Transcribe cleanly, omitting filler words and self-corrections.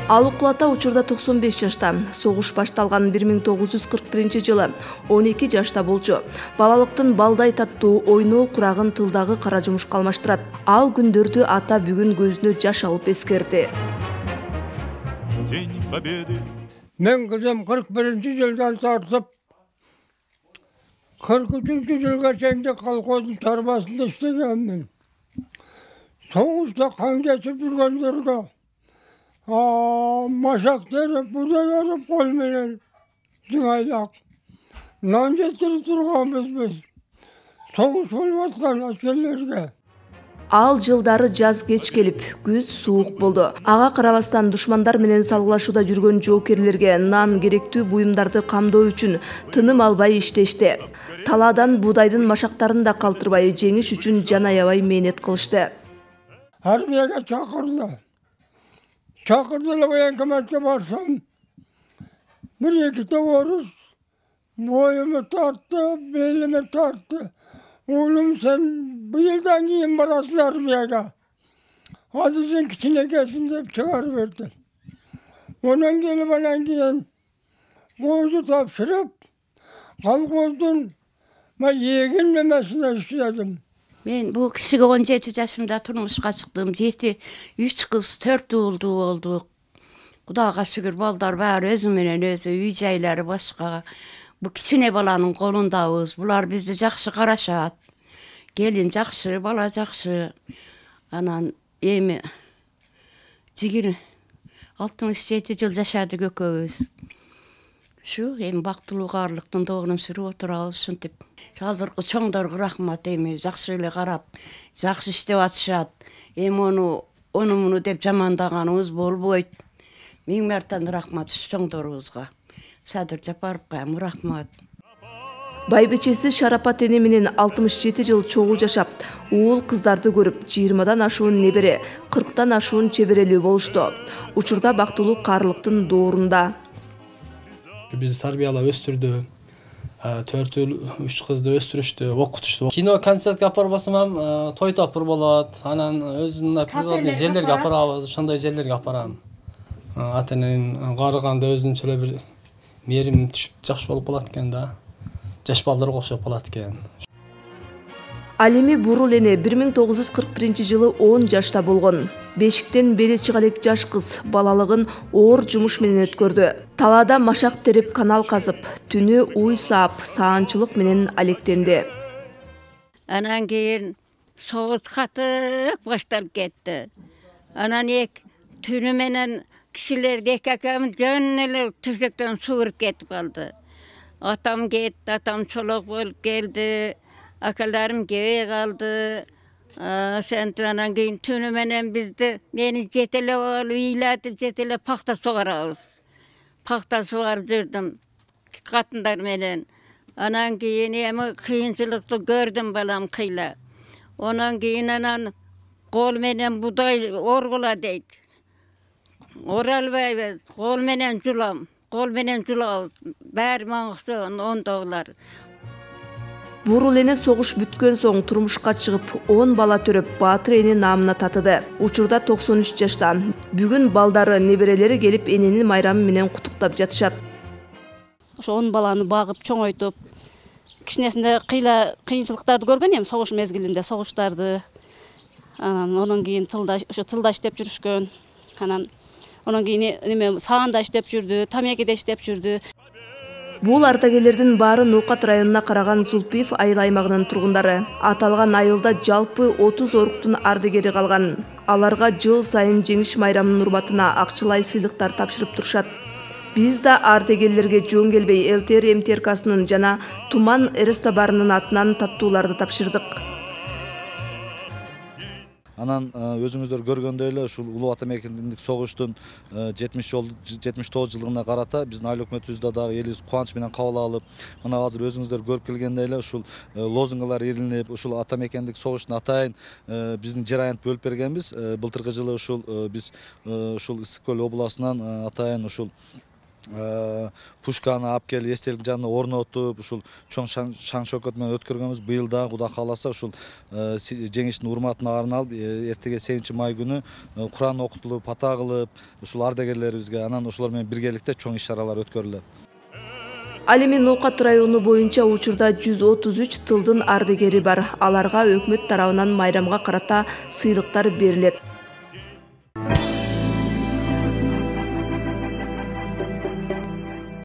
Ал Укулата учурда 95 жашта. Согуш башталган 1941 жылы 12 жашта болчу. Балалыктын балдай таттуу ойноо курагын тылдагы кара жумушка алмаштырат. Ал күндөрдү ата бүгүн көзүнө жаш алып эскерди. День Победы. Мен кызым 41 жылдан тартып 43 жылга чейин колхоздун тарбасында иштегенмин. Согушта кан кечип жүргөндөргө машак терип, будай өрүп кол менен жыңайлак нан жеткирип турганбыз биз. Согуш болуп аткан аскерлерге. Ал жылдары жаз кеч келип, күз суук болду. Ага карабастан душмандар менен салгылашууда жүргөн жоокерлерге нан керектүү буюмдарды камдоо үчүн тыным албай иштешти. Талаадан буудайдын машактарын да калтырбай жеңиш үчүн жан аябай мээнет кылышты. Армияга чакырды. Чакырдылар военкоматка барсам, bir-ekite орус boyumu tarttı, belimi tarttı. Oğlum sen bu yıldan keyin barasın armiyaga. Azizin kiçine gelsin deyip çıkarıverdi. Ondan gelip alan keyin koydu tapşırıp, kolhozdun yeginlemesine işledim. Men bu kişiге 17 yaşımda turmuşqa çıktım. 3 kız 4 oğlu oldu. Kudağa şükür balдар bari özü menen özü, üy-jayları başka. Bu kişine balanın kolundabız. Bular bizdi жақсы qarashat. Gelin жақсы, bala жақсы. Anan emi jigir 67 yıl yaşadı kököbüz. Şu hem baktılıgarlıktın doğrun sürü oturabız şuntip. Hazırkı çoңdorgu rahmat emi жақсы ele qarap, жақсы iştep atışat. Em onu munu dep jamandaganыбыз bolboyt. Ming mertan rahmat çoңdorubuzga. Sadır Japarovga rahmat. Байбечеси Шарапат эне менен 67 жыл чогуу жашап, уул кыздарды көрүп, 20дан ашуун небере, 40тан ашуун чеберелүү болушту. Учурда бактылуу каарылыктын доорунда. Биз тарбиялап өстүрдү. 4-3 кызды өстүрүштү, окутушту. Кино концертке апарып басам, той тапыр болот. Анан өзүнүн природный жерлерге апарабыз, ошондой жерлерге апарам. Ата-эненин карыганда өзүнчө бир мээрим түшүп жакшы болуп калат экен да. Жаш балдарга окшоп калат экен. Ал эми бурул эне 1941 жылы 10 жашта болгон. Бешиктен бели чыга элек жаш кыз балалыгын оор жумуш менен өткөрдү. Талаада машак терип, канал казып, түнү уй саап, саанчылык менен алектенди. Анан кийин согуш катык башталып кетти. Анан түнү менен кишилерди эки акамыз жөн эле төшөктөн сууруп кетип калды. Atam ketdi, atam çolak bolup geldi, akalarım geve kaldı. Şentranan keyin tünü menen bizde beni jetele olup, iyilatip jetele pakta soğarabız. Pakta soğarıp жүрдüm, katınlar menen. Anan keyin emi kıyınçılıklı gördüm balam kıyla. Ondan keyin anan kol menen buday orgula deydi. Oralbay kol menen julam. Kol menen julaw, bäri maňyşan ondaglar. Бурул эне согуш бүткөн соң турмушка чыгып, 10 бала төрөп, Баатыр эне наамына татыды. Учурда 93 жашта. Бүгүн балдары, неберелери келип эненин майрамы менен куттуктап жатышат. Ошо 10 баланы багып, чоңойтуп, кичинесинде кыйынчылыктарды көргөн эми согуш мезгилинде, согуштарды. Анан кийин тылда иштеп жүрүшкөн. Ondan keyin sağında işlep жүрдү, Тамекеде işlep жүрдү. Бул ардагерлердин баары Ноокат районуна караган Зулпиев айыл аймагынын тургундары. Аталган айылда жалпы 30 оруктун ардагери калган. Аларга жыл сайын жеңиш майрамынын урматына акчалай сыйлыктар тапшырып турушат. Биз да ардагерлерге жөн келбей ЛТР МТРКсынын жана Туман Эрестабарынын атынан таттууларды тапшырдык. Анан өзүңүздөр көргөндөй эле ушул улуу ата мекендик согуштун 79 жылдыгына карата биздин айыл өкмөтүбүздө дагы элибиз кубанч менен кабыл алып, мына азыр өзүңүздөр көрүп келгендей эле ушул лозунгалар илинип, ушул ата мекендик согуштун атайын биздин жер аянтты бөлүп бергенбиз. Былтыркы жылы ушул биз ушул Ысык көл областынан атайын ушул пушканы алып келип эстелик жанына орнотуп ушул чоң шаң шөкөт менен өткөргөнбүз. Быйыл да Кудай кааласа ушул жеңиштин урматына арналып эртеге 8 май күнү Куран окутулуп, ата кылып, ушул ардагерлерибизге анан ошолор менен биргеликте чоң иш-чаралар өткөрүлөт. Ал эми Ноокат району боюнча учурда 133 тылдын ардагери бар. Аларга өкмөт тарабынан майрамга карата сыйлыктар берилет.